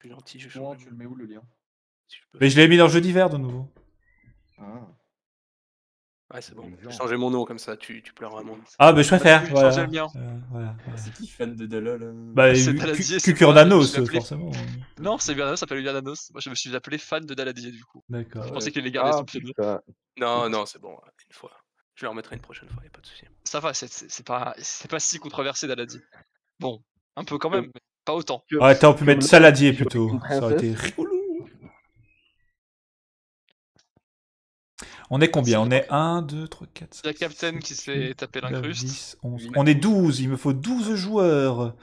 Plus gentil, je Comment change. tu le mets où le lien? Si je peux. Mais je l'ai mis dans le jeu d'hiver de nouveau. Ah. Ouais, c'est bon. Une J'ai viande. changé mon nom comme ça, tu pleureras moins. Ah, bah je préfère. J'ai Voilà. changé le mien. Voilà. C'est qui fan de Dala là? Bah, C'est Daladier, c'est moi, Cucurdanos, je me suis appelé- forcément. Non, c'est Bernanos, ça s'appelle Bernanos. Moi, je me suis appelé fan de Daladier, du coup. D'accord. Je pensais qu'il allait garder son pseudo. putain. Non, non, c'est bon, une fois. Je le remettrai une prochaine fois, y a pas de souci. Ça va, c'est pas si controversé, Daladier. Bon, un peu quand même, mais pas autant. Ouais, t'aurais pu mettre Saladier tu joues plutôt. avec une Ça aurait été princesse. rigolo. On est combien? On est 1, 2, 3, 4, Il y a Captain qui s'est tapé 9, l'incruste. 10, 11. On est 12, il me faut 12 joueurs.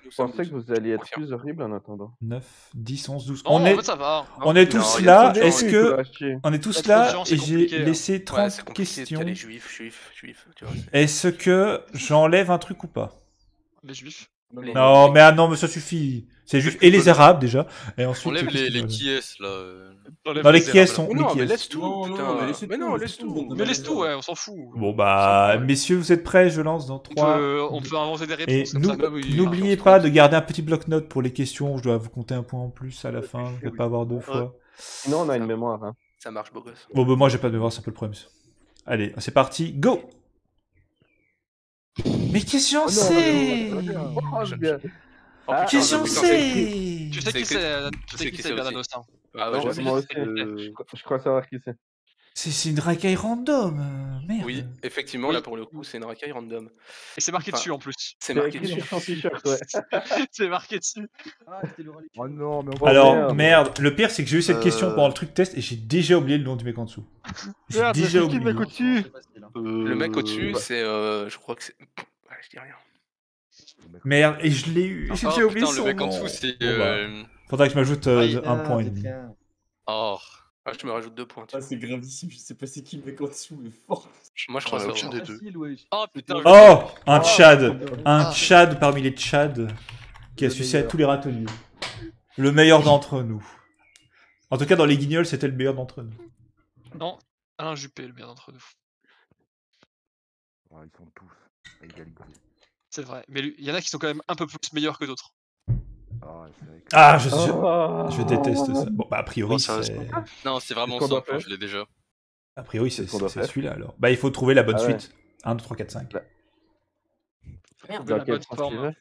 Nous Je sommes pensais que tous. vous alliez être Confirme. plus horrible en attendant. 9, 10, 11, 12. Non, On en est, fait, ça va. on est Non, tous il y a là. trop de gens, Est-ce il que On on est Il y tous a trop de là gens, et c'est j'ai compliqué, hein. laissé Ouais, 30 c'est compliqué, questions. t'as les juifs, tu vois. Est-ce que j'enlève un truc ou pas? Les juifs. Non, mais ah non, mais ça suffit. C'est juste et les Arabes déjà. Et ensuite. Enlève qu'est-ce les que- qui est là. Dans les qui sont. Mais les non, qui mais est. laisse tout, Non, putain. non, mais laissez Mais tout, non, laissez laisse tout. tout. Mais laisse tout, ouais, on s'en fout. Bon bah, messieurs, vous êtes prêts? Je lance dans On 3. peut inventer des Et réponses comme ça. n'oubliez pas de garder un petit bloc-notes pour les questions. Je dois vous compter un point en plus à la fin. Je ne vais pas avoir deux fois. Sinon, on a une mémoire. Hein. Ça marche, beau gosse. Bon, bah, moi, j'ai pas de mémoire, c'est un peu le problème. Allez, c'est parti, go! Mais question C! Oh, bien. Oh, putain, Question putain, C! Tu sais qui c'est Bernanos, hein. Ah ouais, Ouais, je sais. moi aussi, je crois savoir qui c'est. C'est une racaille random. Merde. Oui, effectivement, là pour le coup, c'est une racaille random. Et c'est marqué Enfin, dessus en plus. C'est C'est marqué écrit dessus. sur son t-shirt, ouais. C'est marqué dessus. Oh non, mais on Alors, merde, le pire, c'est que j'ai eu cette question pendant le truc test et j'ai déjà oublié le nom du mec en dessous. J'ai Merde, déjà c'est qui le oublié. mec au-dessus? Le mec au-dessus, c'est. Je crois que c'est. Ouais, je dis rien. Merde, et je l'ai eu. J'ai Oh, déjà oublié putain, son le mec en nom. dessous, c'est. Bon, bah, faudra que je m'ajoute un point et demi. Oh. Ah, je me rajoute 2 points. Ah, c'est gravissime, je sais pas c'est qui le mec en dessous, mais fort. Moi, je crois que aucun c'est. des deux. Oh putain, Oh, un Tchad. Un Tchad parmi les Tchads qui a sucé à tous les râteliers. Le meilleur d'entre nous. En tout cas, dans les guignols, c'était le meilleur d'entre nous. Non, Alain Juppé, le bien d'entre nous. Ils sont tous à égalité. C'est vrai. Mais il y en a qui sont quand même un peu plus meilleurs que d'autres. Ah, je déteste ça. Bon, bah, a priori, Bon, ça c'est... Non, c'est vraiment Qu'est-ce qu'on doit simple, faire je l'ai déjà. A priori, c'est Qu'est-ce qu'on doit faire celui-là, alors. Bah, il faut trouver la bonne Ah ouais. suite. 1, 2, 3, 4, 5. Merde, Dans la quel bonne sens forme. tu veux?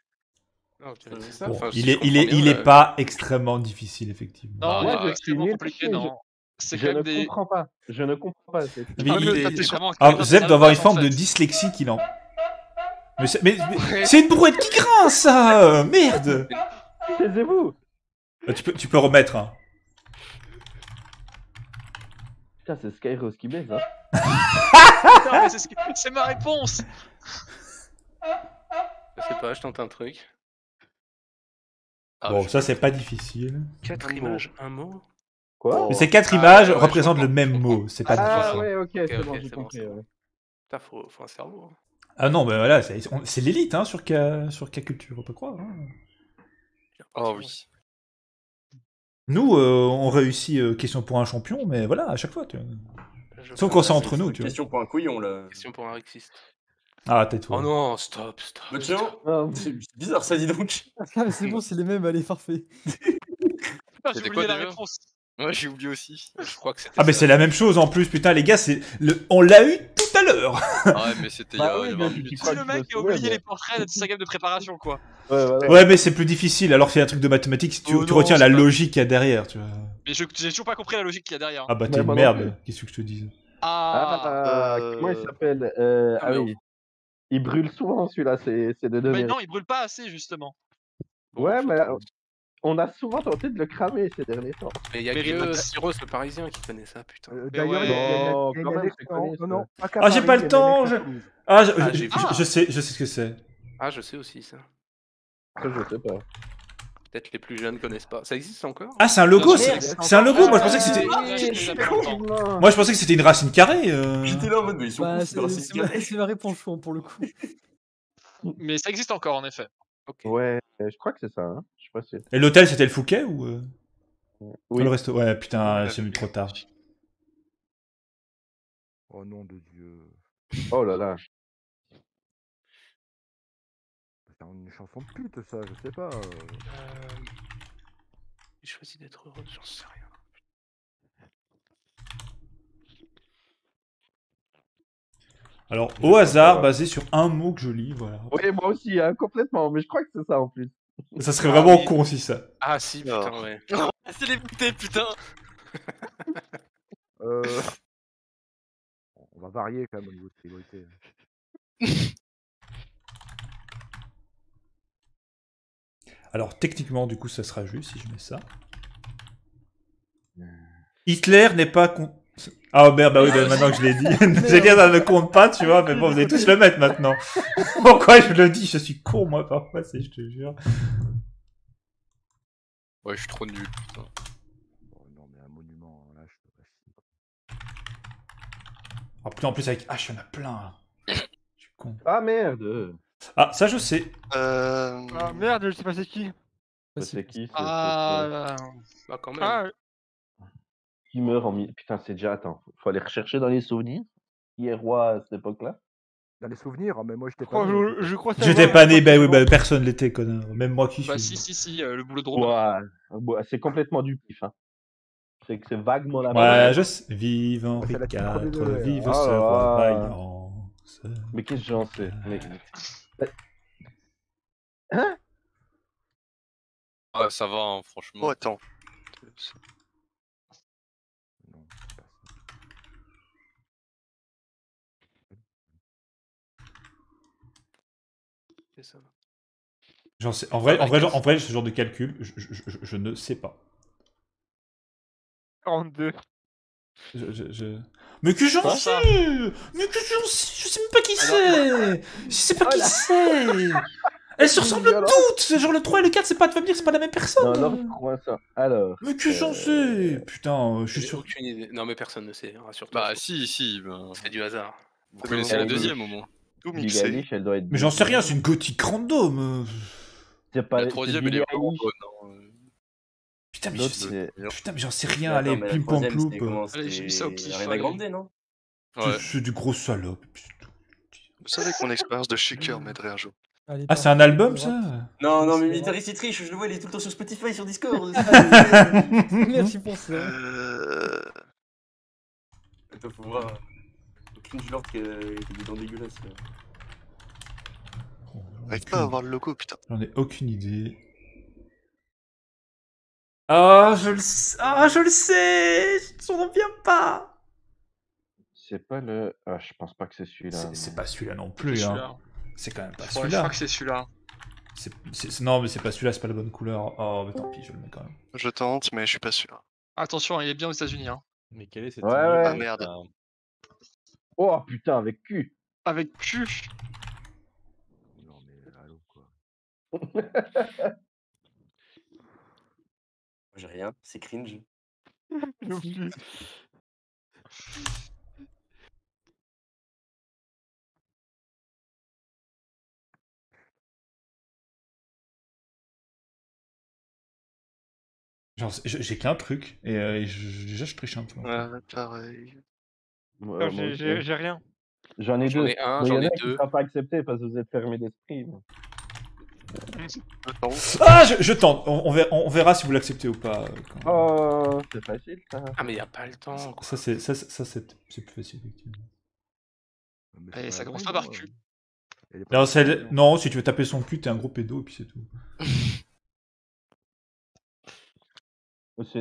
Ah, ok, c'est ça. Bon, Enfin, si il je est, comprends il est, bien, il est pas extrêmement difficile, effectivement. Non, Moi, il je est extrêmement suis compliqué, nul, non. C'est Je quand ne même des. comprends pas. Je ne comprends pas. c'est- Mais Ah, il mais est- t'es vraiment- Ah, t'es Zeb vraiment doit avoir une en forme fait. de dyslexie qu'il en... Mais c'est une brouette qui grince, ça. Merde. Taisez-vous. Tu peux remettre, hein. Putain, c'est Skyros qui baise, hein. Putain, mais c'est ma réponse. Je sais pas, je tente un truc. Ah, Bon, je- ça, c'est pas difficile. 4 images, un mot. Quoi? Mais ces 4 Ah, images ouais, je représentent le comprends. même mot. C'est pas Ah difficile. ouais, ok, c'est ok, bon, c'est j'ai bon, compris. c'est bon. Ouais. Putain, faut un cerveau. Ah non, bah voilà, c'est l'élite, hein, sur K-Culture, on peut croire. Hein. Oh oui. Nous, on réussit question pour un champion, mais voilà, à chaque fois. Tu vois. Sauf quand c'est entre nous, tu vois. Question pour un couillon là. Question pour un rexiste. Ah, tais-toi. Oh non, stop. Bah tiens, Ah, c'est bizarre ça, dis donc. Ah, mais c'est bon, c'est les mêmes, allez, parfait. Putain, j'ai C'était oublié quoi, la déjà réponse. Ouais, j'ai oublié aussi. Je crois que c'était. Ah, mais ça. c'est la même chose en plus, putain, les gars, on l'a eu tout à l'heure. Ah ouais, mais c'était il y Bah a oui, 20 mais minutes. crois C'est le que je me mec qui a souviens, oublié mais- les portraits de sa game de préparation, quoi. Ouais, voilà. Ouais, mais c'est plus difficile, alors que c'est un truc de mathématiques, si tu Oh non, retiens la c'est pas- logique qu'il y a derrière, tu vois. Mais j'ai toujours pas compris la logique qu'il y a derrière. Ah bah Ouais, t'es une moi non merde, plus. qu'est-ce que je te dis. Ah. Comment il s'appelle Ah mais oui. Il brûle souvent celui-là, c'est de Mais donner. non, il brûle pas assez, justement. Ouais, faut mais trouver. on a souvent tenté de le cramer ces derniers temps. Mais il y a Mais que Rima- Cyrus le Parisien qui connaît ça, putain. D'ailleurs, il y a- ouais. il y a- il y a Non, une quand même, annexe- c'est connu, non, non, pas qu'à Ah, j'ai Paris, pas il y le a une temps, annexe à je- Toulouse. Ah, j'ai vu. je sais ce que c'est. Ah, je sais aussi ça. Ça, je sais pas. Peut-être les plus jeunes connaissent pas. Ça existe encore? Ah, c'est un logo, Merde, c'est un logo, moi je pensais que c'était... Non. Moi je pensais que c'était une racine carrée. J'étais là en mode, mais ils sont Bah, cons, c'est raciste. c'est ma réponse, pour le coup. Mais ça existe encore, en effet. Ok. Ouais, je crois que c'est ça, hein. Je suis pas sûr. Et l'hôtel c'était le Fouquet ou... Oui. Le resto. Ouais, putain, j'ai mis trop tard. Oh nom de Dieu. Oh là là. C'est une chanson de pute, ça, je sais pas. J'ai choisi d'être heureux, j'en sais rien. Alors, au hasard, basé sur un mot que je lis, voilà. Oui, moi aussi, hein, complètement, mais je crois que c'est ça en plus. Ça serait vraiment oui. con si ça. Ah si, putain, ouais. C'est les bouteilles, putain. On va varier quand même au niveau de priorité. Alors, techniquement, du coup, ça sera juste si je mets ça. Hitler n'est pas con... Ah merde, bah oui, bah, maintenant que je l'ai dit. J'ai dit, ça ne compte pas, tu vois, mais bon, vous allez tous le mettre maintenant. Pourquoi je le dis? Je suis con, moi, parfois, je te jure. Ouais, je suis trop nul, putain. Bon, non, mais un monument, là, je peux pas. Oh putain, en plus, avec H, il y en a plein, là. Je suis con. Ah merde. Ah, ça, je sais. Ah merde, je sais pas c'est qui. C'est qui Ah, Bah quand même. Ah, qui meurt en Putain, c'est déjà... Attends, faut aller rechercher dans les souvenirs. Qui est roi à cette époque-là? Dans les souvenirs, mais moi, je j'étais crois, pas. je crois J'étais savoir pas né, bah oui, effectivement. bah personne l'était, connard. Même moi qui bah suis. si, le boulot de Robin. Ouais, c'est complètement du pif. Hein. C'est que c'est vaguement la Ouais, je sais. Vive Henri C'est la petite première de- IV, vive Ah ce là roi là. vaillant. Mais qu'est-ce que j'en sais mais... Ah, ça va, hein, franchement. Oh, attends. Non, c'est pas ça. C'est ça. J'en sais. En vrai, ce genre de calcul, je ne sais pas. 42. Mais que j'en sais! Mais que j'en sais! Je sais même pas qui c'est! Je sais pas qui c'est! Elles se ressemblent toutes! C'est genre le 3 et le 4, c'est pas de famille, c'est pas la même personne! Non, non, je crois ça. Alors... Mais que j'en sais! Putain, je suis J'ai sûr. aucune idée. Non mais personne ne sait, rassure-toi. Bah si, ben... C'est du hasard. Vous connaissez la deuxième au moins. Tout Billie mixé. Eilish, elle doit être... Mais j'en sais rien, c'est une gothique random! C'est pas... La troisième, c'est elle est Billie vraiment Eilish. bonne. Hein. Putain, mais L'autre, je... c'est... Putain, mais j'en sais rien, allez, plim pom ploup. Allez, j'ai mis ça au pif. Ariana allez. Grande, non? Ouais. C'est du gros salope. Vous savez que mon expérience de shaker m'aiderait un jour. Allez, Ah, c'est un album ça? Non, non, mais Militaris il triche, je le vois, il est tout le temps sur Spotify, sur Discord. Merci pour ça. Attends, faut voir. Aucune du Lord qui a des dents dégueulasses. Là. J'arrive pas à avoir le logo, putain. J'en ai aucune idée. Ah, je le sais! Ah, je le sais! Je ne souviens pas! C'est pas le... Ah, je pense pas que c'est celui-là. C'est pas celui-là non C'est plus, celui-là. hein. C'est quand même pas Ouais, je celui-là. crois que c'est celui-là. Non, mais c'est pas celui-là, c'est pas la bonne couleur. Oh, mais tant pis, je le mets quand même. Je tente, mais je suis pas sûr. Attention, il est bien aux États-Unis. Hein. Mais quelle est cette Ouais, image ouais. Ah merde. Oh putain, avec Q. Avec Q. Non, mais allô, quoi. J'ai rien, c'est cringe. Non plus. Genre, j'ai qu'un truc, et déjà je triche un peu. Ouais, pareil. Ouais, moi aussi. J'ai rien. J'en ai J'en deux. ai un, Mais j'en il y en ai a qui deux. sera pas accepté parce que vous êtes fermé d'esprit. Ah, je tente. On verra si vous l'acceptez ou pas. Quand... Oh, c'est facile ça. Ah mais y a pas le temps. Quoi. Ça c'est plus facile effectivement. Mais Allez, c'est ça pas commence vrai, pas par moi. Q. Elle est pas Non, facile, hein. non, si tu veux taper son cul, t'es un gros pédo et puis c'est tout.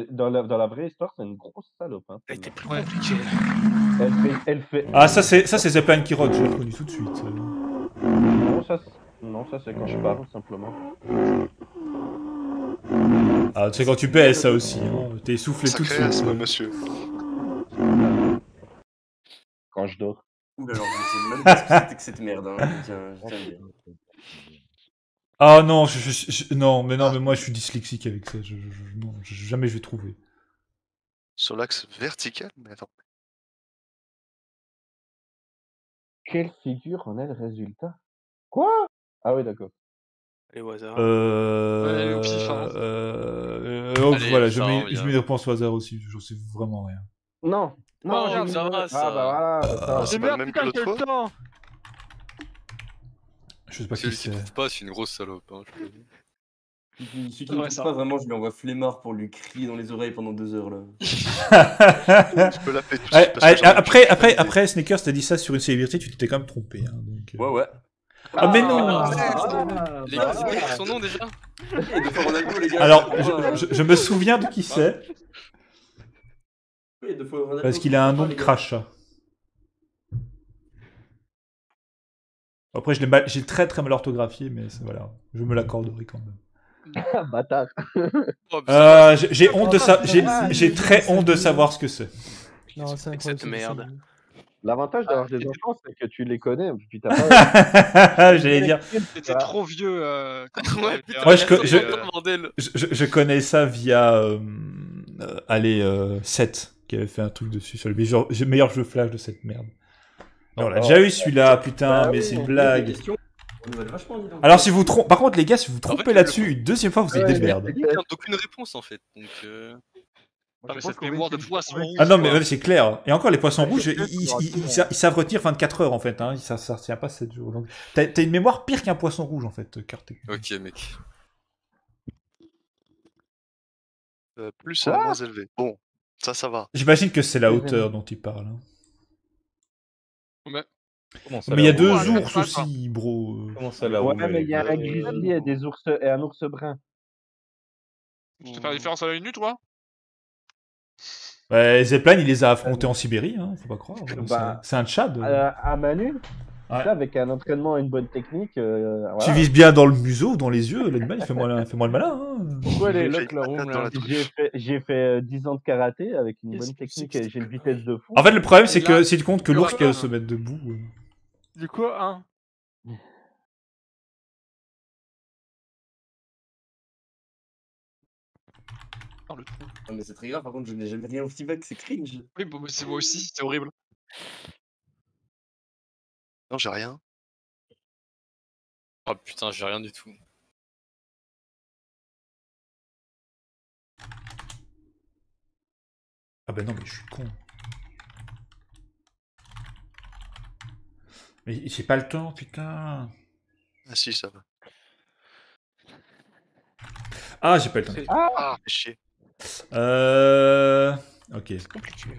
Dans la vraie histoire, c'est une grosse salope. Hein, Elle était celle-là. plus compliquée. Elle fait... Ah, ça c'est Zeppelin qui rock, je l'ai reconnu tout de suite. Non, ça c'est quand je parle simplement. Ah, tu sais, quand tu baisses, ça aussi. Hein. T'es essoufflé tout de Sacré suite. asthme, monsieur. Quand je dors. Ouh là, alors, je sais même pas ce que c'était que cette merde. Hein. Je tiens à le dire. Ah non, non, mais moi je suis dyslexique avec ça. Non, jamais je vais trouver. Sur l'axe vertical, mais attends. Quelle figure en est le résultat? Quoi? Ah oui, d'accord. Et au hasard. Ouais, au pif, hein. Allez, Voilà, ça je revient. mets des réponses au hasard aussi. J'en sais vraiment rien. Non. Non, Oh, j'ai mis ça le- va, Ah ça. bah voilà. c'est Mais pas le merde, même putain, que l'autre quel fois. temps! Je sais pas qui Celui qui c'est. trouve pas, c'est une grosse salope. Hein, je peux le dire. Celui qui ne Ouais, trouve ça. pas vraiment, je lui envoie flemmard pour lui crier dans les oreilles pendant 2 heures là. Je peux l'appeler tout de suite parce que j'en ai Après, Sneakers t'as dit ça sur une célébrité, tu t'étais quand même trompé. Hein, donc, Ouais, ouais. Ah, mais non Les gars, c'est quoi son nom déjà? Et de fois Ronaldo, les gars. Alors, c'est quoi, je me souviens de qui c'est, Oui, de fois Ronaldo, parce qu'il a un nom de les gars. crachat. Après, j'ai très très mal orthographié, mais voilà, je me l'accorderai quand même. Bâtard. Oh, putain. J'ai honte de ça, j'ai très honte de savoir ce que c'est. Non, c'est Avec cette incroyable. merde. L'avantage d'avoir des enfants, c'est que tu les connais. Puis t'as pas... J'allais dire, T'étais trop vieux. Ouais, putain, Moi, bordel. je connais ça via, allez, 7, qui avait fait un truc dessus sur le meilleur jeu flash de cette merde. Mais on l'a déjà eu celui-là, putain, mais c'est une blague. On nous a vachement dit, donc. Alors si vous trompez, par contre les gars, si vous vous trompez fait, là-dessus une deuxième fois, vous êtes des merdes. Il n'y a aucune réponse en fait. Donc, Ah, mais cette mémoire de poisson rouge. Ah non quoi. mais ouais, c'est clair. Et encore les poissons rouges, ils savent retenir 24 heures en fait, hein. Ça retient pas 7 jours. Donc t'as une mémoire pire qu'un poisson rouge en fait, Kurt. ok, mec. plus moins élevé. Bon, ça va. J'imagine que c'est la hauteur dont il parle. Hein. Ouais. Mais il y a deux Ouais, ours ouais, aussi, bro. Comment ça là Ouais, mais il y a un grizzly et des ours et un ours brun. Tu te fais la différence à la minute, toi? Ouais, Zeppelin, il les a affrontés en Sibérie, hein, faut pas croire. Bah, C'est un Tchad. À Manu, Ouais. ça, avec un entraînement et une bonne technique. Tu Voilà. vises bien dans le museau, dans les yeux, l'animal il fait moins le malin. Hein. Pourquoi les J'ai locks la une room patate dans là la J'ai fait 10 ans de karaté avec une bonne technique et j'ai une vitesse de fou. En fait, le problème, c'est que Là, si tu comptes que le l'ours peut rapport, se mettre debout. Du coup, hein. Dans le trou. Non, mais c'est très grave, par contre, je n'ai jamais rien aussi vague, c'est cringe. Oui, bon, c'est moi aussi, c'est horrible. Non, j'ai rien. Oh putain, j'ai rien du tout. Ah bah non, mais je suis con. Mais j'ai pas le temps, putain. Ah si, ça va. Ah, j'ai pas le temps. Ah, fais chier. Ok. Compliqué.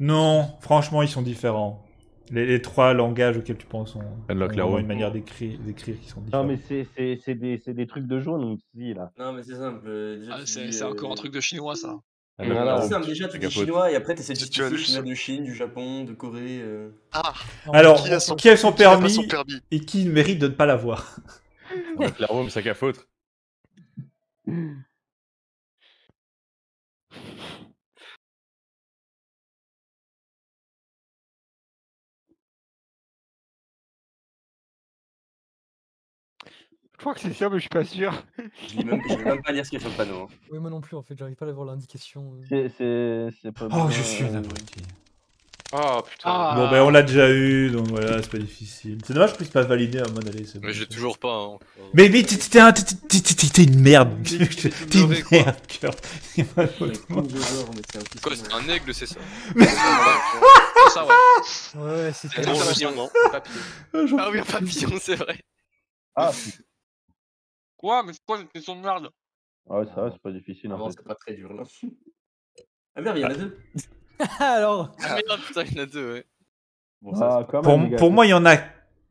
Non, franchement, ils sont différents. Les trois langages auxquels tu penses ont une manière d'écrire qui sont différents. Non, mais c'est des trucs de jaune aussi, là. Non, mais c'est simple. Déjà, Ah, tu c'est dis, encore un truc de chinois, ça. Voilà. C'est simple, déjà, tu dis chinois et après, t'essaies de Si tu justifier as qui vient de Chine, du Japon, de Corée. Ah, Alors, qui a son qui a son qui a pas permis son permis et qui mérite de ne pas l'avoir? Clairement, mais ça qu'à foutre. Je crois que c'est sûr, mais je suis pas sûr. Je vais même pas lire ce qu'il y a sur le panneau. Hein. Oui, moi non plus, en fait, j'arrive pas à avoir l'indication. C'est pas Oh, bien, je suis un abruti. Oh putain. Ah. Bon, ben on l'a déjà eu, donc voilà, c'est pas difficile. C'est dommage que je puisse pas valider en mode allez, c'est bon. Mais j'ai toujours pas. Hein. Mais t'es une merde. T'es une ignoré, quoi. merde, Kurt. C'est pas votre mot. Quoi, c'est un aigle, c'est ça? C'est ça, ouais. Ouais, c'est C'est très drôle, bien. non? J'en Ah oui, un papillon, c'est vrai. Ah, Quoi? Mais c'est quoi une question de merde? ouais, ça va, c'est pas difficile en Non, fait. c'est pas très dur là. Ah merde, il y en a deux. Alors, Ah merde, putain, il y en a deux, ouais. Bon, ça, Ah, quand même, les gars. Pour moi, il y en a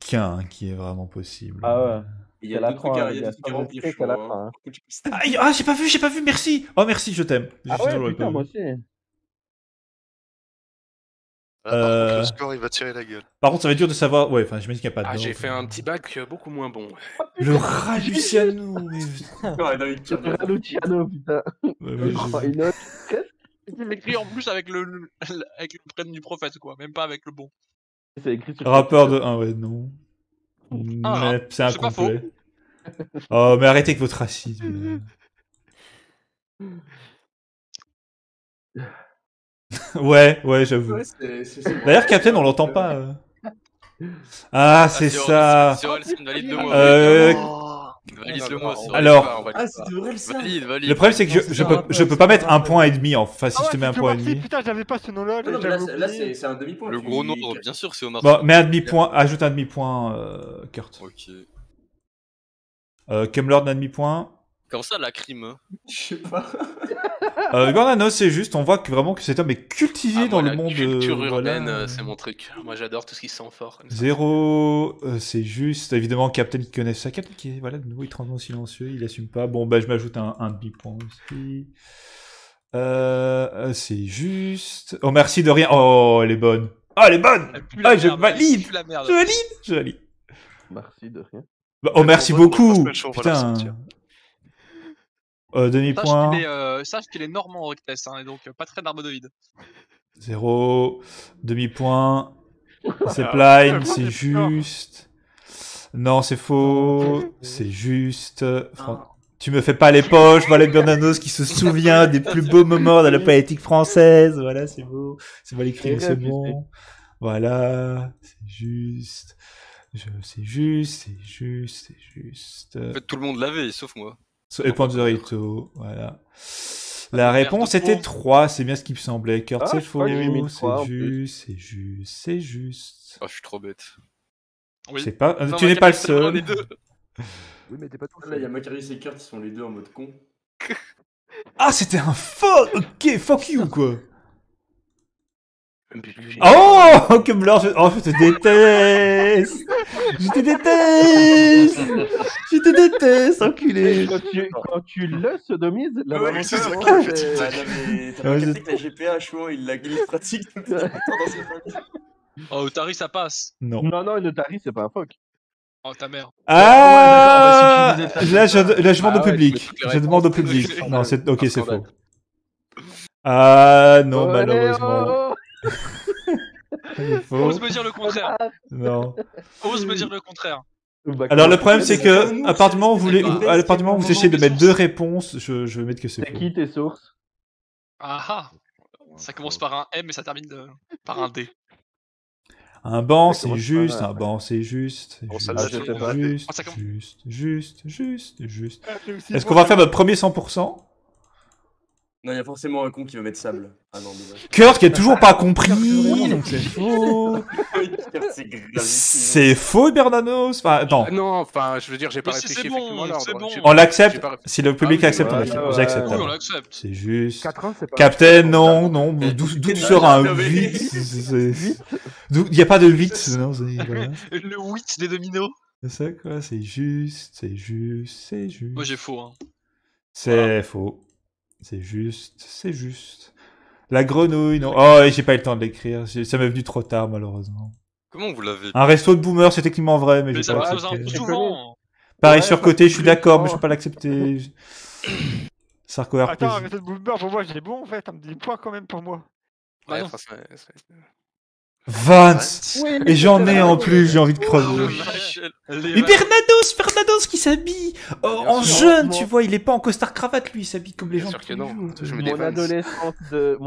qu'un qui est vraiment possible. Ah ouais. il y a c'est la deux trucs fin, à il y a des trucs à sans remplir, esprit je qu'à la crois, fin, hein. Ah, j'ai pas vu, merci. Oh, merci, je t'aime. Ah Sinon, ouais, j'aurais putain, pas moi vu. aussi. Là, par contre, Euh, le score, il va tirer la gueule. Par contre, ça va être dur de savoir. Ouais, enfin, j'imagine qu'il n'y a pas de. Ah, j'ai nom, fait un petit bac beaucoup moins bon. Le rat Luciano. Ouais, non, il tire bien. Luciano, putain. Ouais, Une autre. C'est écrit en plus avec avec le prénom du prophète, quoi. Même pas avec le bon. C'est écrit sur Rappeur de 1, ouais, non. Ah, Mais c'est c'est pas incomplet. Oh, mais arrêtez avec votre racisme. Ouais, j'avoue. Ouais, c'est D'ailleurs, Captain, on l'entend pas. Ah, c'est ça. C'est Orelsan, valide-le-moi. Valide-le-moi. Oh. Alors, Ah, c'était vrai ça. Valide. le problème, c'est que je peux pas mettre un point et demi. Enfin, si Ah je ouais, te mets un c'est point et Marty, demi. putain, j'avais pas ce nom-là. Non, mais j'avais là, oublié. c'est un demi-point. Le tu- gros nombre, bien sûr, c'est Omar. Bon, mets un demi-point. Ajoute un demi-point, Kurt. Ok. Kemlord, un demi-point. Comment ça, la crime? Je sais pas. Gornano, c'est juste, on voit que vraiment que cet homme est cultivé Ah, dans moi, le la monde. culture voilà. urbaine, c'est mon truc. Moi, j'adore tout ce qui sent fort. Comme ça. 0, c'est juste. Évidemment, Captain qui connaît ça. Captain qui est, voilà, de nouveau, il est tranquillement silencieux, il assume pas. Bon, bah, je m'ajoute un demi-point aussi. C'est juste. Oh, merci de rien. Oh, elle est bonne. Ah, elle est bonne! Elle pue la Ah, je merde, valide! elle pue la merde. Je valide! Je valide! Merci de rien. Bah, oh, merci Pour votre beaucoup! semaine, on va la Putain! ressentir. Demi-point. Sache qu'il est normand en rectesse, hein, et donc pas très narbonoïde. 0. Demi-point. C'est blind, c'est juste. Non, c'est faux. C'est juste. Tu me fais pas les poches, voilà Bernanos qui se souvient des plus beaux moments de la politique française. Voilà, c'est beau. C'est mal écrit, mais c'est bon. Voilà, c'est juste. C'est juste, c'est juste, c'est juste. En fait, tout le monde l'avait, sauf moi. Et Panzerito, voilà. La réponse était 3, c'est bien ce qui me semblait. Kurt, c'est faux, c'est juste, c'est juste, c'est juste. Oh, je suis trop bête. Oui. C'est pas... Non, tu n'es pas le Macarius, seul. les deux. Oui, mais t'es pas tout Là, il y a Macarius et Kurt, ils sont les deux en mode con. Ah, c'était un faux. Ok, fuck you, quoi. Même plus. Oh, que blanc. Je te déteste. Je te déteste. Je te déteste, enculé. Quand tu le sodomises, la Ouais, maman c'est ça te qui demande, me fait. Bah, non, mais t'as pas capté que la GPA, chouan, il la pratique tout le temps dans ses familles. Oh, Otari, ça passe. Non. Non, une Otari, c'est pas un phoque. Oh, ta mère. Ah, ouais, d'accord, là, je demande au Ah ouais, public. je mets Je demande au toutes les public. réponses. Non, c'est ok, c'est Scandale. faux. Ah non, Ouais, malheureusement. oh. C'est faux. Ose me dire le contraire. Non. Ose me dire le contraire. Bah, Alors le comment- problème c'est que à partir du moment où vous essayez de mettre sources. deux réponses, je vais mettre que c'est C'est faux. qui tes sources? Ah ah. Ça commence par un M et ça termine par un D. Un banc, Ça c'est commence juste, par- un banc, c'est juste, Bon, juste, celle-là, je sais pas. juste, Ah, ça commence- juste. Est-ce qu'on va faire notre premier 100%? Non, il y a forcément un con qui va mettre sable. Ah non, dommage. Kurt qui a toujours pas compris, donc c'est faux. Kurt, c'est gravissime. C'est faux, Bernanos. Enfin, attends, Non, enfin, je veux dire, j'ai pas Mais c'est réfléchi bon, effectivement à l'ordre. c'est bon. J'ai- on l'accepte. j'ai pas- Si le public Ah oui, accepte, on ouais, accepte. ouais, J'accepte. Oui, on alors. l'accepte. C'est juste. 4 c'est pas. Captain, non, d'où sort un Non, mais- 8? Il n'y a pas de 8, non, voilà. Le 8 des dominos. C'est ça, quoi, c'est juste, c'est juste, c'est juste. Moi j'ai faux. Hein. C'est faux. C'est juste, c'est juste. La grenouille, non. Oh, et j'ai pas eu le temps de l'écrire. Ça m'est venu trop tard, malheureusement. Comment vous l'avez? Un resto de boomer, c'est techniquement vrai, mais Mais j'ai ça pas passe un peu accepté. souvent. Pareil, Ouais, surcoté, je suis d'accord, mais je oh. peux pas l'accepter. Sarko RPG. Attends, arrêtez de boomer, pour moi j'ai bon en fait, ça me dit des points quand même pour moi. Bah Ouais, non. franchement, Vance! Et j'en ai en plus, j'ai envie de Oh, crever. les Mais Bernados qui s'habille en sûr. jeune, Bon. tu vois, il est pas en costard cravate, lui, il s'habille comme les Bien gens. sûr de que tous non. les jours. Je mets des Mon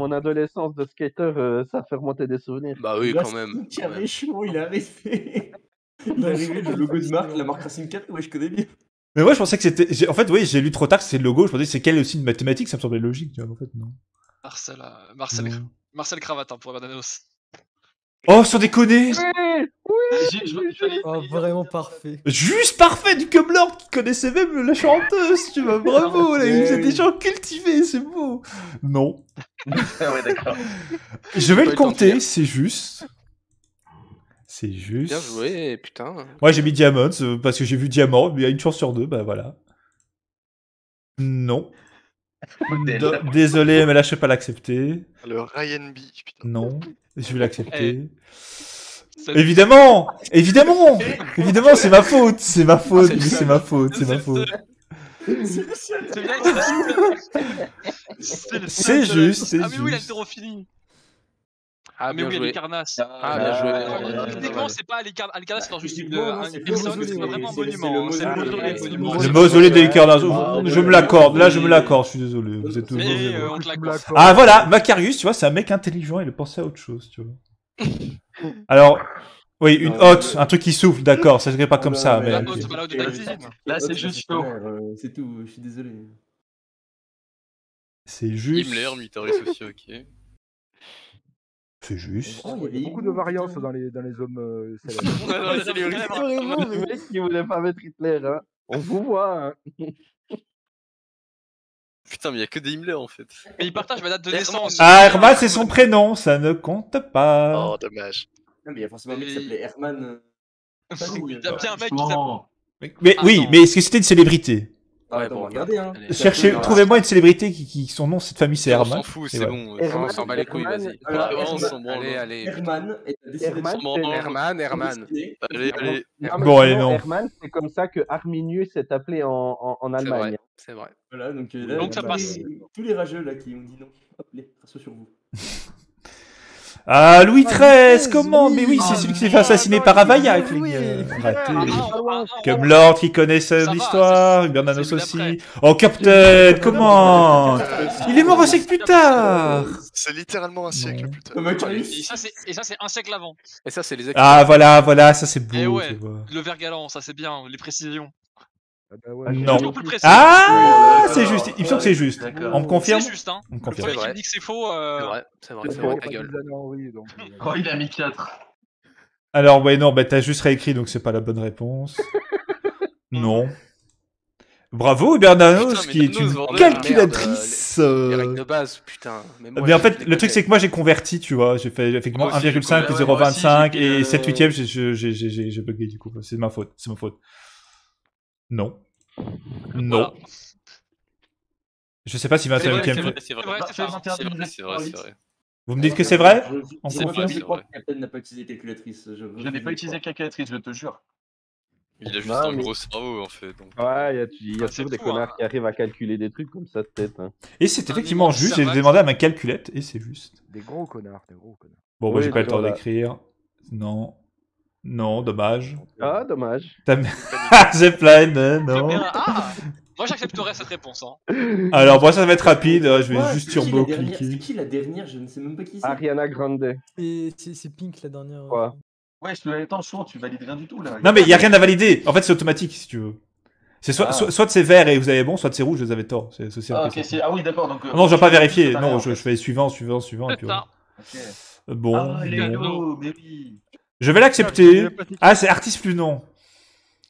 Vans. adolescence de skater, ça fait remonter des souvenirs. Bah oui, Là, quand même. c'est carré chaud, il est arrivé. Il est arrivé, le logo de marque, la marque Racing 4, ouais, je connais bien. Mais moi, je pensais que c'était. En fait, oui, j'ai lu trop tard que c'était le logo. Je pensais que c'est quel aussi de mathématiques, ça me semblait logique, tu vois. En fait, non. Marcel Cravate hein, pour Bernanos. Oh, sans déconner! Oh, vraiment parfait. Juste parfait du Cumlord qui connaissait même la chanteuse, tu vois. Bravo, là, vous êtes des gens cultivés, c'est beau. Non. Ouais, d'accord. Je vais le Faut compter, tenter. c'est juste. C'est juste. Bien joué, putain. Moi, j'ai mis Diamonds parce que j'ai vu Diamant, mais il y a une chance sur deux, bah voilà. Non. Désolé, mais là, je sais pas l'accepter. Le Ryan B. Putain. Non. Je vais l'accepter. Ça- Évidemment! Évidemment! Évidemment, c'est ma faute! C'est ma faute, mais c'est ma faute, c'est ma faute. C'est bien, C'est juste, c'est Ah mais oui, juste. l'haltérophilie. Ah, Mais bien oui, joué. Alicarnasse. Ah, bien joué. Techniquement, c'est pas Alicarnasse, c'est juste une Techniquement, non, c'est personne, faux, c'est c'est- vraiment un c'est le monument. C'est le mausolée, mausolée. c'est le Le mausolée d'Alicarnasse, je me l'accorde, là je me l'accorde, je suis désolé, vous êtes tous Mais mauvais. on te l'accorde. Ah voilà, Macarius, tu vois, c'est un mec intelligent, il a pensé à autre chose, tu vois. Alors, oui, une hotte, un truc qui souffle, d'accord, ça serait pas comme ça, mais... La ok. haute, c'est pas la haute de ta cuisine. Là, c'est juste chaud. C'est tout, je suis désolé. C'est juste... Himmler, militaire social, ok. C'est juste... Oh, il y a beaucoup de variances dans les hommes célèbres. C'est les Vraiment, le mec qui voulait pas mettre Hitler, hein. On vous voit, hein. Putain, mais il y a que des Himmler en fait. Mais il partage ma date de naissance. Ah, Herman, c'est son prénom, ça ne compte pas. Oh, dommage. Non, mais il y a forcément un mec qui s'appelait Herman. Il y a bien un mec qui s'appelle. Mais Ah, oui, non. mais est-ce que c'était une célébrité? Ah, attends, regardez, hein. Cherchez, trouvez-moi une célébrité qui son nom, cette famille, c'est On Herman. s'en fout, Et c'est voilà. bon. On s'en bat les couilles, vas-y. Alors, On s'en branle. Allez. Herman est un décédé de Herman, son c'est- Herman. Allez, allez. Ah, mais Bon, allez, sinon, non. Herman, c'est comme ça que Arminius s'est appelé en C'est Allemagne. vrai, c'est vrai. Voilà, donc Donc ça passe. tous les rageux là qui ont dit non, hop, les rassure sur vous. Ah, Louis Ah, XIII, comment? Mais oui, c'est celui qui s'est fait assassiner par Availlac, les gars. Raté. Comme Lord qui connaît Ça l'histoire, va, Bernanos c'est aussi. d'après. Oh, Captain, comment? Il est mort un siècle plus tard. C'est littéralement un siècle plus tard. Et ça, c'est un siècle avant. Et ça, c'est les Ah, voilà, ça c'est beau. Et ouais, tu vois. le vert galant, ça c'est bien, les précisions. Ah bah ouais. Non. Toujours plus précis. Ah, c'est juste, il me semble que c'est juste. D'accord. On me confirme? C'est juste, hein. On me Le confirme. premier qui me dit que c'est faux. C'est vrai, ta gueule. Oh, il a mis 4. Alors, ouais, non, bah t'as juste réécrit, donc c'est pas la bonne réponse. Non. Bravo, Bernanos, Putain, qui mais est une Bernanos, calculatrice. Les règles de base, putain. Mais en fait, le truc, c'est que moi, j'ai converti, tu vois. J'ai fait effectivement Moi aussi, 1,5 plus j'ai converti. 0,25 Moi aussi, et j'ai 7 huitièmes, j'ai bugué, du coup. C'est ma faute, c'est ma faute. Non. Non. Voilà. Je sais pas si 21 C'est e vrai, C'est vrai, vrai, c'est ça. c'est vrai. Vous me dites que c'est vrai? On C'est confirme? vrai, Je crois que Captain n'a pas utilisé calculatrice. Je n'ai pas utilisé calculatrice, je te jure. Il a juste Non, un mais- gros cerveau en fait. Donc... Ouais, il y a Ah, c'est toujours des fou, connards hein. qui arrivent à calculer des trucs comme ça de tête. Hein. Et c'est Un effectivement immense juste, j'ai cerveau. demandé à ma calculette, et c'est juste. Des gros connards, des gros connards. Bon, moi, Oui, j'ai pas le temps voilà. d'écrire. Non. Non, dommage. Ah, dommage. Zepline, Très non. bien. Ah, moi j'accepterais cette réponse. Hein. Alors, moi, ça va être rapide, je vais Ouais, juste c'est qui la dernière- turbo-cliquer. C'est qui la dernière? Je ne sais même pas qui c'est. Ariana Grande. C'est Pink la dernière. Quoi Ouais, je te attends, chaud, tu valides rien du tout là. Non, mais il y a rien à valider. En fait, c'est automatique, si tu veux. C'est soit, Ah. soit c'est vert et vous avez bon, soit c'est rouge, vous avez tort. C'est aussi Ah, simple ok, que ça. c'est... Ah oui, d'accord. Donc, Non, je vais pas vérifier. ça Non, rien, je fais suivant, et puis C'est voilà. Ok. Bon. Ah, les bon. lots, mais oui. Je vais l'accepter. Ah, c'est artiste plus non.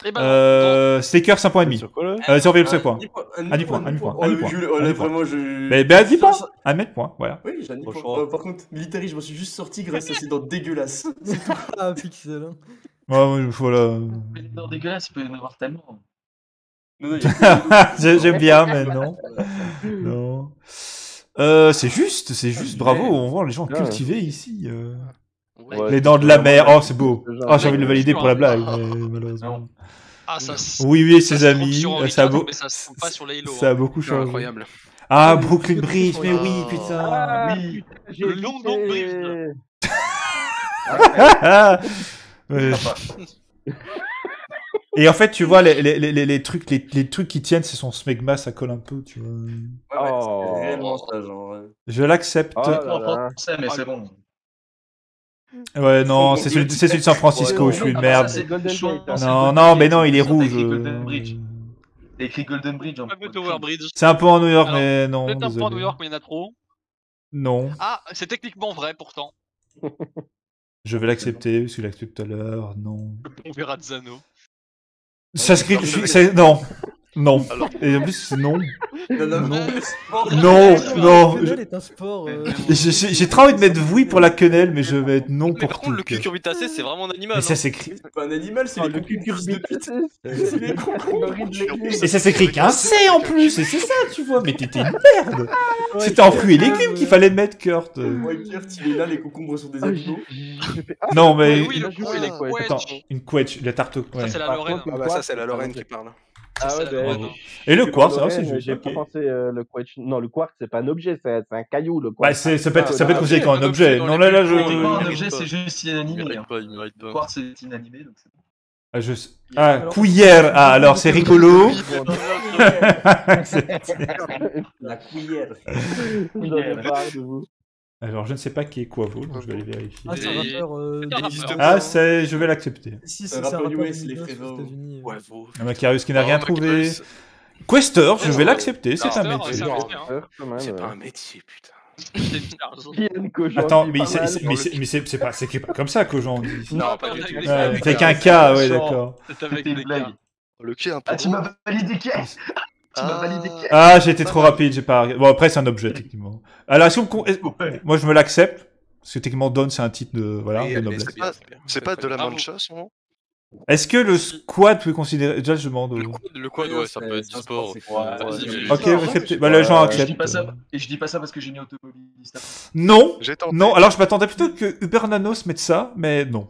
Et ben, Sticker 5 points et demi. Sur quoi là 0,5 points. 10 Un 10 points, un 10 points, Oh, un 10 points, Jules, oh, un là, 10 points. vraiment, je. Mais à 10 points. À mettre point, voilà. Oui, j'ai un 10 points. Franchement. Par contre, Military, je m'en suis juste sorti grâce à ces dents dégueulasses. C'est tout. Ah, Pixel. Hein. Ouais, voilà. Mais les dents dégueulasses, il peut y en avoir tellement. Non, non, il y a- J'aime bien, mais non. Non. C'est juste, bravo, on voit les gens Ouais. cultivés ici. Ouais, Les dents de la mer, oh c'est beau. Ce genre. Oh j'ai envie de le valider pour la blague, mais malheureusement. ah, ça. Oui, ça ses se trouve amis, sur Henri ça a, IV, beau- mais ça se trouve pas sur les Halo. ça a beaucoup C'est changé. incroyable. Ah, Brooklyn Bridge, mais oui, Oh. putain. Oui. Le London Bridge. Ah, ouais. Et en fait, tu vois, les trucs qui tiennent, c'est son smegma, ça colle un peu, tu vois. Ouais, ouais, Oh. c'est réellement ça, genre. Je l'accepte. Oh là En là. français, mais c'est bon. Ouais, non, c'est celui de San Francisco, je suis une merde. c'est Golden chaud. Gate, hein. Non, non, mais non, il est T'as rouge. écrit Golden Bridge. T'as écrit Golden Bridge en Fameux Tower Bridge. C'est un peu en New York, Alors, mais non. Peut-être un peu à New désolé. York, mais il y en a trop. Non. Ah, c'est techniquement vrai pourtant. Je vais l'accepter, parce qu'il l'a accepté tout à l'heure. Non. On verra Zano. Ça s'écrit. Non. Non. Et en plus, c'est non. Non, non, Non. non. Non, non. Le quenelle est un sport. J'ai trop envie de mettre oui pour la quenelle, mais je vais être non Mais pour par tout. contre, le quoi. cucurbitacé, c'est vraiment un animal. Mais ça hein. s'écrit. C'est pas un animal, c'est Oh, les le concours de pute. cucurbitacé. C'est les concours. Et ça s'écrit qu'un C en plus, et c'est ça, tu vois. Mais t'étais une merde. C'était en fruits et légumes qu'il fallait mettre, Kurt. Ouais, Kurt, il est là, les concombres sont des Ah, animaux. Non, mais. Oui, le joué coup, les les couettes. Attends, couettes. une quetch, la tarte au. Ça, Ouais. c'est la Par Lorraine. contre, hein. Ah bah ça, c'est la Lorraine qui parle. Ah Ça, ouais, c'est la Lorraine, ben, hein. Et le quartz, Lorraine, c'est juste. J'ai ok. pas pensé le quartz. Non, le quartz, c'est pas un objet, c'est un caillou, le quartz. Bah, ça peut être Ah, considéré comme un un objet. objet dans Non, les là, plus C'est pas un Il objet, mérite c'est pas. juste Il inanimé. mérite Hein. pas, il mérite pas. Quartz, c'est inanimé, donc c'est bon. Ah, cuillère. Ah, alors c'est rigolo. La cuillère. J'en ai marre de vous. Alors, je ne sais pas qui est Quavo, donc je vais aller vérifier. Ah, c'est un Et- rappeur. Ah, je vais l'accepter. Si, Un c'est un rappeur rappeur US, les des frérots. États-Unis. Ouais, vous. Un Macarius qui n'a rien Oh, trouvé. Macarius. Quester, je vais Non, l'accepter, c'est un Quester, métier. c'est un métier, hein. C'est pas un métier, putain. C'est bizarre. Yann Kojandi, Attends, mais pas c'est mal. c'est pas comme ça qu'Ojan dit. Non, pas du tout. C'est qu'un cas, ouais, d'accord. C'est avec C'était une des blague. cas. Le quai est un peu Ah, tu gros. m'as validé qui Tu m'as validé. Ah, j'ai été trop rapide, j'ai pas... Bon, après, c'est un objet, techniquement. Alors, moi, je me l'accepte, parce que techniquement, Dawn, c'est un titre de... Voilà, de noblesse. C'est pas de la mancha, son nom? Est-ce que le squad peut considérer... Déjà, je demande... Le quad, ouais, ça peut être du sport. Ok, vous acceptez. Bah, les gens acceptent. Et je dis pas ça parce que j'ai mis automobiliste. Non. Non, alors je m'attendais plutôt que Uber Nanos mette ça, mais non.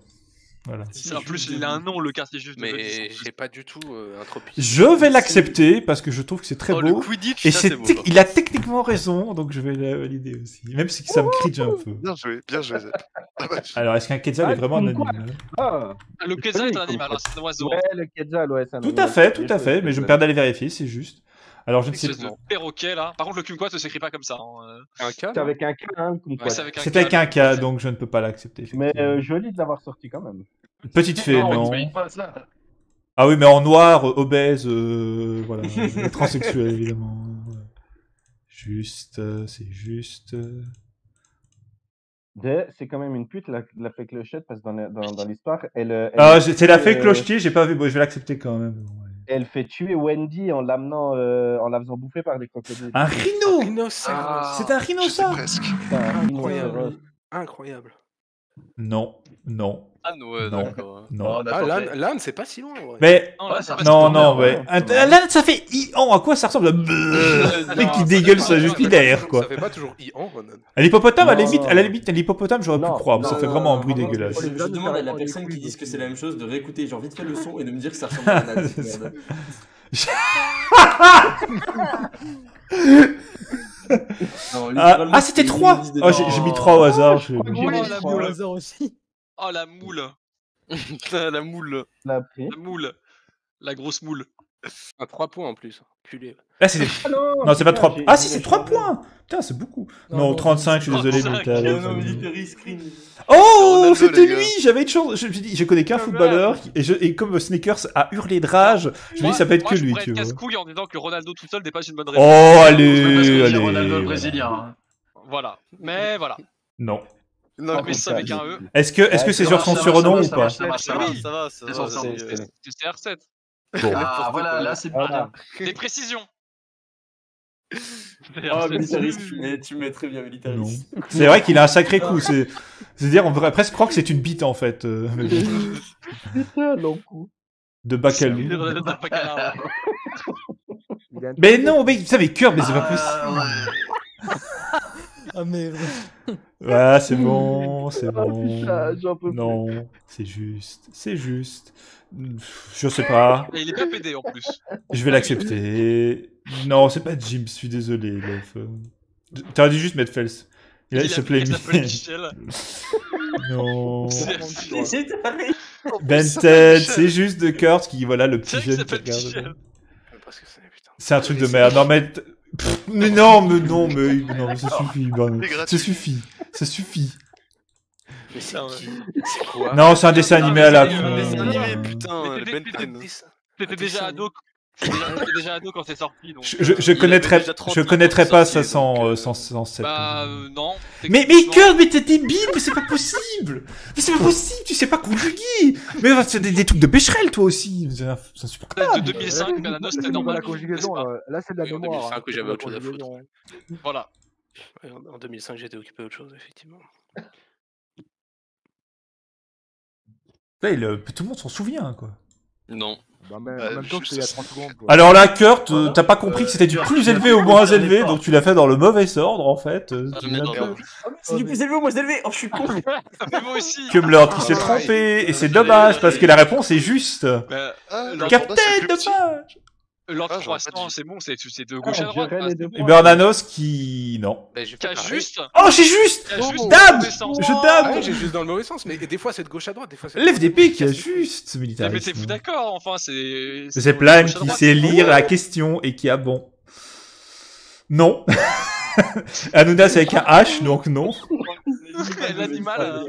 Voilà. En plus, il a un nom, le quartier juste. Mais j'ai pas du tout Entropie. Je vais l'accepter parce que je trouve que c'est très Oh, beau. le Quidditch, Et ça, c'est c'est beau, il a techniquement raison, donc je vais la valider aussi. Même si ça me cringe un peu. Bien joué, Zep. Alors, est-ce qu'un Quetzal est vraiment un animal? Le Quetzal est un animal, hein, c'est un oiseau. Ouais, le Quetzal, ouais, c'est un Tout animal. à fait, mais je me perds d'aller vérifier, c'est juste. Alors, je ne sais Espèce de perroquet là. Par contre, le kumquat ne s'écrit pas comme ça. Un K. C'est avec un K, hein, comme quoi. Ouais, c'est avec un C'est K. avec un K, donc je ne peux pas l'accepter. Mais effectivement. joli de l'avoir sorti quand même. Petite fée, Non, non. on ne pas ça. Ah oui, mais en noir, obèse, voilà. Transsexuel, évidemment. Juste, c'est juste. C'est quand même une pute, la fée clochette, parce que dans l'histoire, Ah, c'est la fée clochetier, j'ai pas vu. Bon, je vais l'accepter quand même. Ouais. elle fait tuer Wendy en l'amenant, en la faisant bouffer par des crocodiles. Un rhino. Rhinocéros. C'est un rhinocéros. Presque. Incroyable. Incroyable. Non, non. Ah, ouais, Non. d'accord. Non. Ah, l'âne, c'est pas si loin. Ouais. Mais Non, là, ça non, reste non, pas ouais. Là, ça fait ian. À quoi ça ressemble? Le mec qui dégueule sa jupilaire, quoi. Ça fait pas toujours ian, Ronan. À l'hippopotame, à la Non, limite, non. à la limite, l'hippopotame, j'aurais pu Non, croire. Ça non, fait vraiment un bruit non, dégueulasse. Je demande à la personne qui dit que c'est la même chose de réécouter genre vite fait le son et de me dire que ça ressemble à un âne. C'est ça. Ah, c'était 3. Oh, j'ai mis 3 au hasard. Oh, la boule au hasard aussi. Oh la moule. La moule. l'a pris. La moule. La grosse moule. À 3 points en plus. Culé. Là, c'est. Ah Non, c'est pas 3. j'ai- Ah, si, j'ai c'est 3 changé. points. Putain, c'est beaucoup. Non, Non, non, 35, je suis désolé, 35, Military. Screen. Oh, Ronaldo, c'était les gars. lui. J'avais une chance. Je me suis dit, je connais qu'un footballeur. Et comme Sneakers a hurlé de rage, je me dis, ça peut être Moi, que je lui, pourrais tu être vois. casse-couille en disant que Ronaldo tout seul n'est pas une bonne Oh, réponse. allez, Ronaldo le allez. brésilien. hein. Voilà. Mais voilà. Non. Non, Mais ça avec un E. Est-ce que c'est sur son surnom ou pas? Ça marche, ça marche. Ça va, ça C'est va. son c'est- surnom. C'est CR7. Bon. Ah, voilà, là c'est bien. Des précisions. Oh, militariste, tu mets très bien Non. militariste. C'est vrai qu'il a un sacré coup. C'est-à-dire, on pourrait presque croire que c'est une bite en fait. Mais bon. Putain, long coup. De Bacalou. Ronaldo n'a pas qu'à la- Mais non, mais ça, mais cœur, mais c'est pas possible. Ah merde. Ouais, c'est bon, c'est Ah, bon. putain, j'en peux plus. Non, c'est juste, c'est juste. Je sais pas. Et il est pas pédé en plus. Je vais l'accepter. Non, c'est pas Jim, je suis désolé, Lef. T'aurais dû juste mettre Fels. Il s'appelait il s'appelle Michel. Non. C'est pareil. Ben 10, c'est juste de Kurt qui, voilà, le petit C'est vrai qu'il jeune qui s'appelle regarde. Michel. Parce que c'est putain. C'est un truc de merde. Non, mais. Mais non, non, mais ça suffit. Ben, C'est ça gratuit. suffit. Ça suffit. Mais c'est Putain, qui? C'est quoi? Non, c'est un dessin animé à la c'est fin. un dessin animé, Mais putain, le t'étais- Ben 10. T'étais déjà ado. T'étais déjà ado quand c'est sorti. Donc, Je Il avait connaîtrais, déjà 30 je connaîtrais ans pas sorti, ça donc, sans cette. Bah non. Mais Kurt, mais t'es débile, mais c'est pas possible. Mais c'est pas possible, tu sais pas conjuguer. Mais c'est des trucs de Becherel, toi aussi. C'est insupportable. De 2005, Bananos, c'était normal. La conjugaison, n'est-ce pas là c'est de la Oui, en mémoire. 2005, hein, que j'avais la autre chose à foutre. conjugaison. Voilà. Ouais, en 2005, j'étais occupé d'autre chose, effectivement. Là, tout le monde s'en souvient, quoi. Non. Bah, mais en même temps, c'était il y a 30 secondes. quoi. Alors là, Kurt, t'as pas compris que c'était du plus élevé au moins élevé, donc tu l'as fait dans le mauvais ordre, en fait. Tu viens de- C'est du plus élevé au moins élevé. Oh, je suis con. Mais moi aussi. Cumlord qui s'est trompé, et c'est dommage, parce que la réponse est juste. Bah, Ah, Lord- Captain, c'est plus petit. dommage. Lord Ah, j'aurais pas Croissant, dit. c'est bon, c'est de gauche à droite. Dirait hein, les c'est deux. bon. Hibernanos qui... Non. Bah, j'ai Qui a fait pareil. juste. Oh, j'ai juste. Qui a juste Dab. dans le sens. Je Ah dab. ouais, j'ai juste dans le mauvais sens, mais des fois c'est de gauche à droite, des fois c'est de L'FDP qui a droite. juste ce Mais militarisme. mettez-vous d'accord, enfin, c'est. C'est Plime qui sait lire la question et qui a bon. Non. Hanouna c'est avec un H, donc non. L'animal.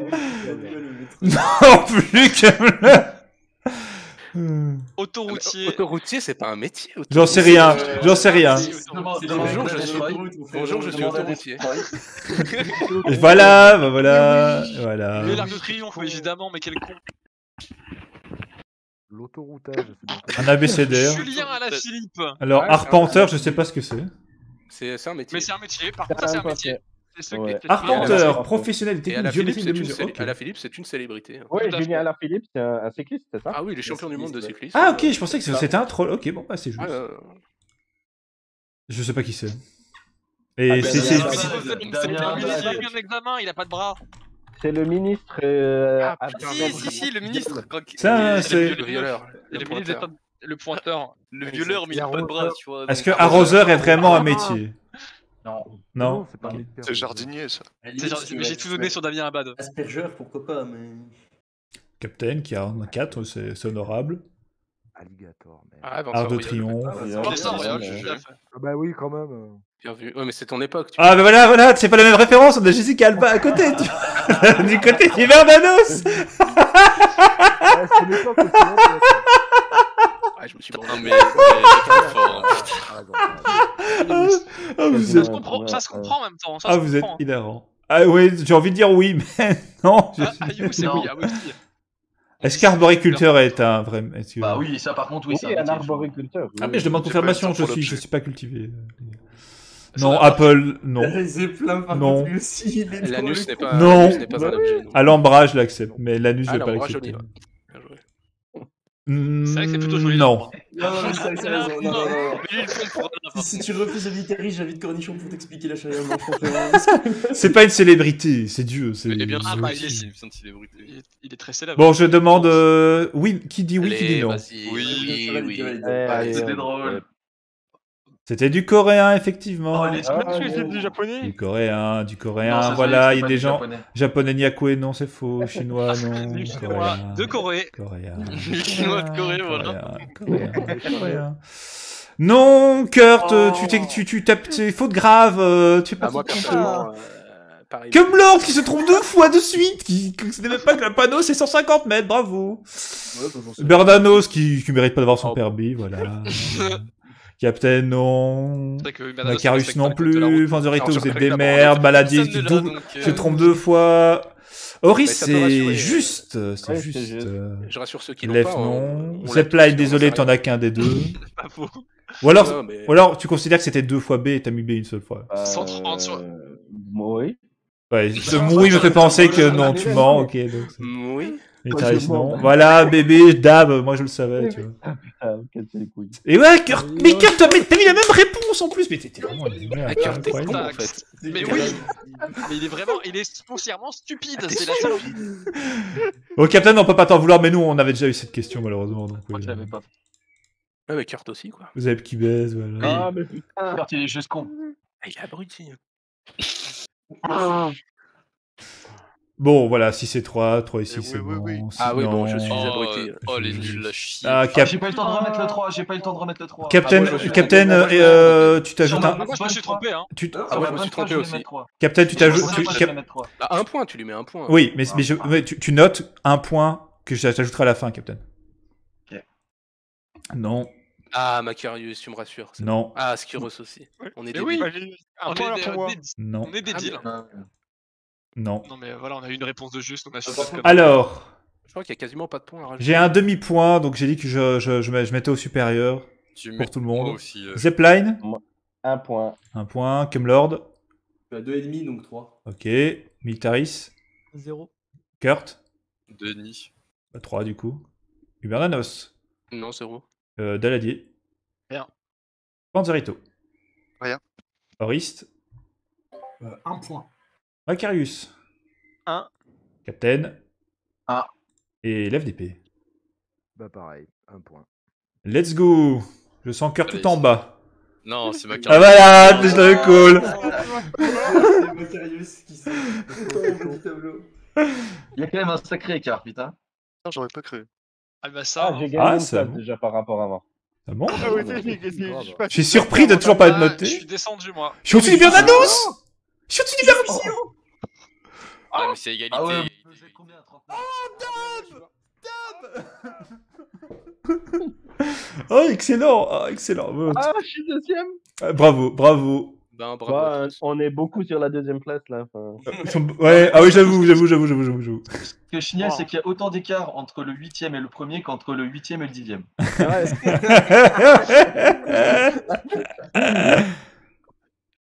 Non plus que... Autoroutier. Autoroutier, c'est pas un métier. J'en sais rien, j'en sais rien. Bonjour, je suis autoroutier. Et voilà, bah voilà, voilà. Mais l'Arc de Triomphe, évidemment, mais quel con. L'autoroutage, c'est bien connu. Un abécédaire. Julien à la Philippe. Alors, Ouais, arpenteur, je sais pas ce que c'est. C'est un métier. Mais c'est un métier, par contre, ça c'est un métier. C'est ceux Ouais. qui Arpenteur, professionnel, Et technique, Alaphilippe, géométrique de mesure. Ok. Alaphilippe, c'est une célébrité. Oui, Tout à fait. Julien Alaphilippe, c'est un cycliste, c'est ça? Ah oui, il est champion du monde de cycliste, cyclisme. Ah, ok, je pensais que c'était un troll. Ok, bon, bah, c'est juste. Je sais pas qui c'est. Et Ah, c'est. Damien c'est- Abad. C'est un ministre qui a un examen, il a pas de bras. C'est le ministre. Si, le ministre. Ça, c'est. Le violeur. Le ministre des top- le pointeur. Le violeur, mais il a pas de bras, tu vois. Est-ce que arroseur est vraiment un métier? Non. Non. c'est pas un militaire. C'est jardinier, ça. Mais j'ai tout donné sur Damien Abad. Aspergeur, pourquoi pas, mais. Captain qui a un 4, c'est honorable. Alligator, merde. Ah, Art de triomphe. Vincent, regarde, je- tout à fait. Ah bah oui, quand même. Bien vu. Ouais, mais c'est ton époque. Ah, bah voilà, c'est pas la même référence, on a Jessica Alba à côté. Du côté du Verdanos. Ouais, c'est l'époque aussi. Hein, Ah, je me suis Non, branlé. mais c'est fort. Ah, vous Ça êtes, se comprend, ça se comprend en même temps. Ça ah, se vous êtes comprend. hilarant. Ah oui, j'ai envie de dire oui, mais non. Ah, you, c'est oui, ah oui aussi. Est-ce qu'arboriculteur est un vrai... est-ce que- Bah oui, ça par contre, oui, Oui, c'est un métier, arboriculteur. Ah mais je demande J'ai pas eu le confirmation, temps pour je l'objet. suis pas cultivé. Ça Non, va. Apple, non. Les plein par Non. contre, lui aussi, il est dans L'anus le n'est coup. pas, Non. l'anus n'est pas un objet. non. À l'embrase, je l'accepte, mais l'anus, je Ah, vais pas l'embrase, l'accepter. joli, ouais. Bien joué. C'est vrai que c'est plutôt joli. Non. Non, mais c'est raison. Non, non, non. Mais lui, il prend pour rien. Si tu refuses le Viteri, j'invite Cornichon pour t'expliquer la charia blanche. C'est pas une célébrité, c'est Dieu. c'est- Mais bien sûr, Ah, bah, il il est- est une célébrité. Il est très célèbre. Bon, je demande... Oui, qui dit oui, qui dit Allez, non? vas-y. Oui. Allez, C'était on- drôle. C'était du coréen, effectivement. Oh, les C'est du japonais. Du coréen, Non, ça, voilà, c'est il y a pas des du gens... japonais. Japonais Nyakwe, non, c'est faux. Chinois, non. Du chinois de Corée. Coréen. Les Chinois de Corée, voilà. Coréen. Non, Kurt, tu tapes tes fautes graves, tu es pas Ah, moi, content. personnellement, pareil. Comme Lord qui se trompe 2 fois de suite, que ce n'est même pas que le panneau c'est 150 mètres, bravo. Bernanos qui mérite pas d'avoir son Oh. permis, voilà. Captain, non. C'est vrai que Bernardo, Macarus c'est non le code de la route. plus. Fanzorito, Alors, je vous êtes rappelle des que merdes. Maladie Personne qui ne l'a, double, donc, se trompe 2 fois. Horis, Mais ça peut c'est rassurer, juste. Ouais, C'est c'est juste. juste. Je rassure ceux qui l'ont Lef, pas. non. on l'a Zepline, tous, désolé, on sait t'en rien. as qu'un des deux. Pas faux. Ou alors, Non, mais- ou alors, tu considères que c'était 2 fois B et t'as mis B une seule fois. 130 sur- Oui. Ouais, ce oui me fait penser que non, tu mens, ok. Donc, Oui. Mitaris, je mens. non. Voilà, bébé, dab, moi je le savais, tu vois. Ah, cassez les couilles. Et ouais, Kurt, mais Kurt, t'as mis la même réponse en plus, mais t'étais vraiment une merde, Ah, Kurt, t'es incroyable. con, en fait. Mais oui. Mais il est foncièrement stupide. C'est la seule. Bon, Captain, on peut pas t'en vouloir, mais nous, on avait déjà eu cette question, malheureusement. Donc, Moi, je l'avais pas. Ouais, mais Kurt aussi, quoi. vous avez qui baise, voilà. Ah, mais putain. Kurt, il est juste con. Ah, il est abruti. Bon, voilà, si c'est 3 ici, oui, c'est oui, bon. oui. Ah oui, bon, je suis Sinon- abruti. Oh, les nuls, la chier. Ah, Ah, j'ai pas eu le temps de remettre le 3. J'ai pas eu le temps de remettre le 3. Captain, moi, je suis Captain, tu t'ajoutes Sur un... ma- Moi, je me suis trompé. Hein. Ah, moi, je me suis trompé aussi. Captain, tu t'ajoutes... Bah, un point, tu lui mets un point. Oui, mais tu notes un point que j'ajouterai à la fin, Captain. Ok. Non, Ah, Macarius, tu me rassures. c'est non, bon. Ah, Skiros aussi. On est Mais des oui. Un point là pour moi. non, On est débiles. non. Non mais voilà, on a eu une réponse de juste, on a choisi. Alors, Je crois qu'il y a quasiment pas de points à rajouter. j'ai un demi-point, donc j'ai dit que je mettais au supérieur Tu pour mets tout le moi monde. aussi. Zepline, Un point. un point. Kemlord, Tu as 2,5 donc 3. ok. Militaris, 0. Kurt, Denis. 3 du coup. Ubernanos, Non, 0. Daladier. Rien. Panzerito. Rien. Orist, 1 point. Macarius. 1. Captain. Un. Et l'FDP. Bah pareil, un point. Let's go. Je sens cœur Allez, tout en bas. Non, c'est ma Ah carte. voilà, je le cool. C'est Macarius qui sait. Petit tableau. Il y a quand même un sacré écart, putain. Non, j'aurais pas cru. Ah bah ça. Ah, j'ai Ah, gagné une c'est place bon. déjà par rapport à avant. Ah bon? Ah oui, Je suis surpris de toujours pas être Ah, noté. je suis descendu moi. Je suis au-dessus du Bernanos. Je suis au-dessus du Bernanos. Ah, mais c'est égalité. Ah ouais, égalité. vous êtes combien 39. Oh, excellent. Oh, excellent. Ah, je suis deuxième. Bravo, bravo. Ben, bravo. à Bah, tous. on est beaucoup sur la deuxième place là. Ouais, ah oui, j'avoue. Ce qui est génial, c'est qu'il y a autant d'écart entre le 8ème et le premier qu'entre le 8ème et le 10ème.